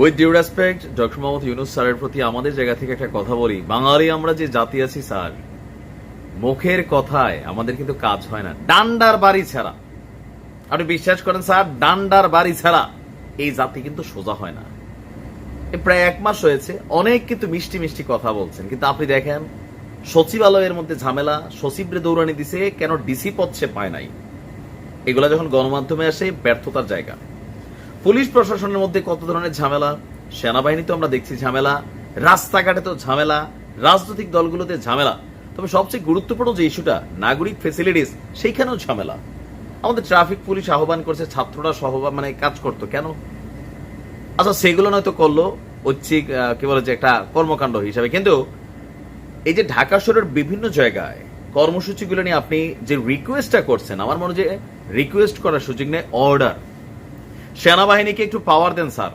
With due respect doctor Mohammad Yunus স্যারের প্রতি আমাদের জায়গা থেকে একটা কথা বলি, বাঙালি আমরা যে জাতি আছি স্যার, মুখের কথায় আমাদের কিন্তু কাজ হয় না, ডান্ডার বাড়ি ছাড়া। আপনি বিশ্বাস করেন স্যার, ডান্ডার বাড়ি ছাড়া এই জাতি কিন্তু সোজা হয় না। প্রায় 1 মাস হয়েছে, অনেক কিন্তু মিষ্টি মিষ্টি কথা বলছেন, কিন্তু আপনি দেখেন সচিবালয়ের মধ্যে ঝামেলা, সচিবরে দৌড়ানি দিছে, কেন ডিসি পদ সে পায় নাই। এগুলা যখন গণমাধ্যমে আসে, ব্যর্থতার জায়গা। পুলিশ প্রশাসনের মধ্যে কত ধরনের ঝামেলা, সেনাবাহিনী তো আমরা দেখছি ঝামেলা, রাস্তাঘাটে তো ঝামেলা, রাজনৈতিক দলগুলোতে ঝামেলা, তবে সবচেয়ে গুরুত্বপূর্ণ যে ইস্যুটা নাগরিক ফেসিলিটিস, সেইখানেও ঝামেলা। আমাদের ট্রাফিক পুলিশ আহ্বান করছে ছাত্ররা কাজ করতো কেন? আচ্ছা, সেগুলো নয়তো করলো ঐচ্ছিক কি বলে যে একটা কর্মকাণ্ড হিসাবে, কিন্তু এই যে ঢাকা শহরের বিভিন্ন জায়গায় কর্মসূচিগুলো নিয়ে আপনি যে রিকোয়েস্টটা করছেন, আমার মনে হয় রিকোয়েস্ট করার সুযোগ নেই, অর্ডার। সেনাবাহিনীকে একটু পাওয়ার দেন স্যার,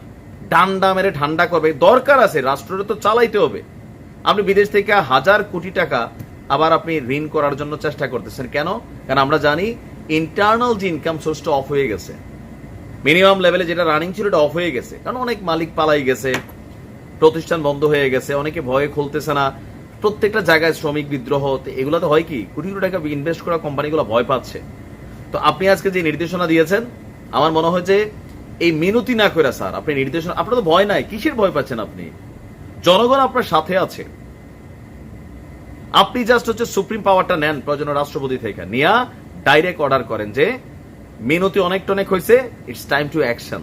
ডান্ডা মেরে ঠান্ডা করবে, দরকার আছে, রাষ্ট্রটা তো চালাইতে হবে। আপনি বিদেশ থেকে 1000 কোটি টাকা আবার আপনি ঋণ করার জন্য চেষ্টা করতেছেন কেন? কারণ আমরা জানি ইন্টারনাল যে ইনকাম সোর্সটা অফ হয়ে গেছে, মিনিমাম লেভেলে যেটা রানিং ছিল এটা অফ হয়ে গেছে, কারণ অনেক মালিক পালাই গেছে, প্রতিষ্ঠান বন্ধ হয়ে গেছে, অনেকে ভয়ে খুলতেছে না, প্রত্যেকটা জায়গায় শ্রমিক বিদ্রোহ, এগুলোতে হয় কি কোটি কোটি টাকা ইনভেস্ট করা কোম্পানিগুলো ভয় পাচ্ছে। তো আপনি আজকে যে নির্দেশনা দিয়েছেন, আমার মনে হয় যে এই মিনতি না করে স্যার আপনি নির্দেশনা, আপনার তো ভয় নাই, কিসের ভয় পাচ্ছেন আপনি? জনগণ আপনার সাথে আছে, আপনি জাস্ট সুপ্রিম পাওয়ারটা নেন প্রয়োজন রাষ্ট্রপতি থেকে, নিয়ে ডাইরেক্ট অর্ডার করেন যে মিনতি অনেক টনেক হয়েছে, ইটস টাইম টু অ্যাকশন।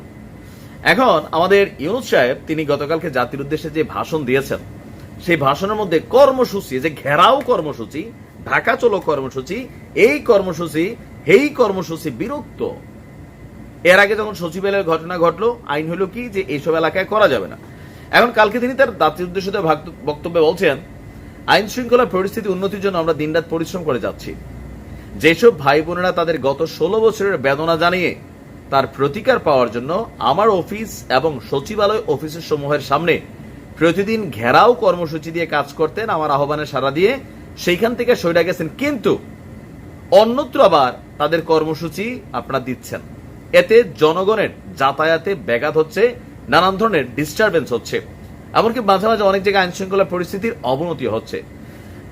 এখন আমাদের ইউনূস সাহেব তিনি গতকালকে জাতির উদ্দেশ্যে যে ভাষণ দিয়েছেন, সেই ভাষণের মধ্যে কর্মসূচি, যে ঘেরাও কর্মসূচি, ঢাকা চলো কর্মসূচি, এই কর্মসূচি বিরক্ত। এর আগে যখন সচিবালয়ের ঘটনা ঘটলো, আইন হলো কি যে এইসব এলাকায় করা যাবে না। এখন কালকে তিনি তার জাতির উদ্দেশ্যে বক্তব্যে বলছেন, আইন শৃঙ্খলা পরিস্থিতি উন্নতির জন্য আমরা দিনরাত পরিশ্রম করে যাচ্ছি। যেসব ভাই বোনেরা তাদের গত 16 বছরের বেদনা জানিয়ে তার প্রতিকার পাওয়ার জন্য আমার অফিস এবং সচিবালয় অফিসের সমূহের সামনে প্রতিদিন ঘেরাও কর্মসূচি দিয়ে কাজ করতেন, আমার আহ্বানে সাড়া দিয়ে সেইখান থেকে সইরা গেছেন, কিন্তু অন্যত্র আবার তাদের কর্মসূচি আপনারা দিচ্ছেন, এতে জনগণের যাতায়াতে ব্যাঘাত হচ্ছে, নানান ধরনের ডিস্টারবেন্স হচ্ছে, এমনকি মাঝে মাঝে অনেক জায়গায় আইন শৃঙ্খলা পরিস্থিতির অবনতি হচ্ছে।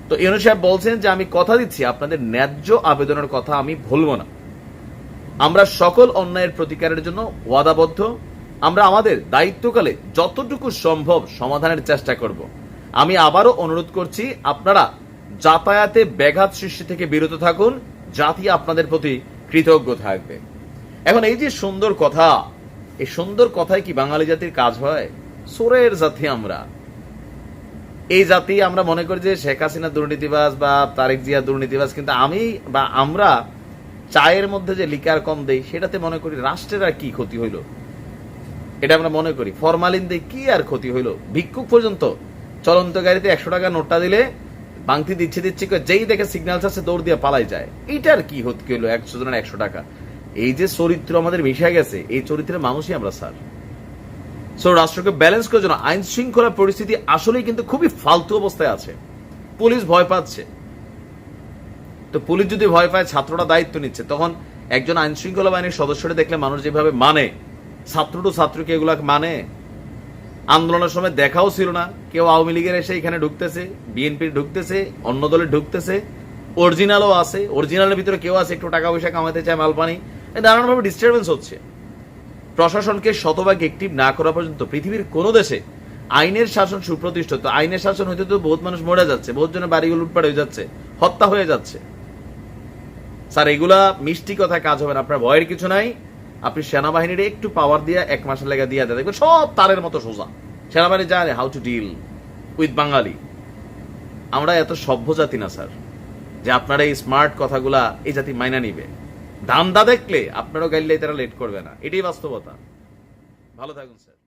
তো ইউনূস সাহেব বলছেন যে আমি কথা দিচ্ছি আপনাদের ন্যায্য আবেদনের কথা আমি ভুলব না, আমরা সকল অন্যায়ের প্রতিকারের জন্য ওয়াদাবদ্ধ, আমরা আমাদের দায়িত্বকালে যতটুকু সম্ভব সমাধানের চেষ্টা করব। আমি আবারও অনুরোধ করছি আপনারা যাতায়াতে ব্যাঘাত সৃষ্টি থেকে বিরত থাকুন, জাতি আপনাদের প্রতি কৃতজ্ঞ থাকবে। এখন এই যে সুন্দর কথা, এই সুন্দর কথায় কি বাঙালি জাতির কাজ হয়? সোরের জাতি আমরা, এই জাতি আমরা মনে করি যে শেখ হাসিনা দুর্নীতিবাজ বা তারেক জিয়া দুর্নীতিবাজ, কিন্তু আমরা চায়ের মধ্যে যে লিকার কম দেই সেটাতে মনে করি রাষ্ট্রের আর কি ক্ষতি হইল, এটা আমরা মনে করি। ফরমালিন দিয়ে কি আর ক্ষতি হইল? ভিক্ষুক পর্যন্ত চলন্ত গাড়িতে 100 টাকা নোটটা দিলে বাংতি দিচ্ছে যেই দেখে সিগন্যাল আছে দৌড় দিয়ে পালাই যায়, এইটার কি ক্ষতি হইলো 100 জনের 100 টাকা? এই যে চরিত্র আমাদের মিশে গেছে, এই চরিত্রের মানুষই আমরা স্যার। সো রাষ্ট্রকে ব্যালেন্স করার জন্য আইন শৃঙ্খলা পরিস্থিতি আসলেই কিন্তু খুবই ফালতু অবস্থায় আছে, পুলিশ ভয় পাচ্ছে। তো পুলিশ যদি ভয় পায়, ছাত্ররা দায়িত্ব নিচ্ছে, তখন একজন আইন শৃঙ্খলা বাহিনীর সদস্যরা দেখলে মানুষ যেভাবে মানে, ছাত্র টু ছাত্রকে এগুলা মানে? আন্দোলনের সময় দেখাও ছিল না, কেউ আওয়ামী লীগের এসে এখানে ঢুকতেছে, বিএনপির ঢুকতেছে, অন্য দলের ঢুকতেছে, অরিজিনালও আছে, অরিজিনালের ভিতরে কেউ আছে একটু টাকা পয়সা কামাতে চায়, মালপানি, নানানভাবে ডিস্টারবেন্স হচ্ছে। প্রশাসনকে শতভাগ অ্যাক্টিভ না করা পর্যন্ত পৃথিবীর কোন দেশে আইনের শাসন সুপ্রতিষ্ঠিত, আইনের শাসন হইতে তো বহুত মানুষ মরে যাচ্ছে, বহুত জনের বাড়িগুলো লুটপাট হয়ে যাচ্ছে, হত্যা হয়ে যাচ্ছে। স্যার এগুলা মিষ্টি কথা কাজ হবে না, আপনার ভয়ের কিছু নাই। আপনি সেনাবাহিনীর একটু পাওয়ার দিয়ে 1 মাসের লেগে দিয়ে দেয়, দেখবেন সব তারের মতো সোজা। সেনাবাহিনী জানে হাউ টু ডিল উইথ বাঙালি। আমরা এত সভ্য জাতি না স্যার যে আপনারা এই স্মার্ট কথাগুলা এই জাতি মাইনা নিবে। ধান্দা দেখলে আপনারও গাইলে তারা লেট করবে না, এটাই বাস্তবতা। ভালো থাকুন স্যার।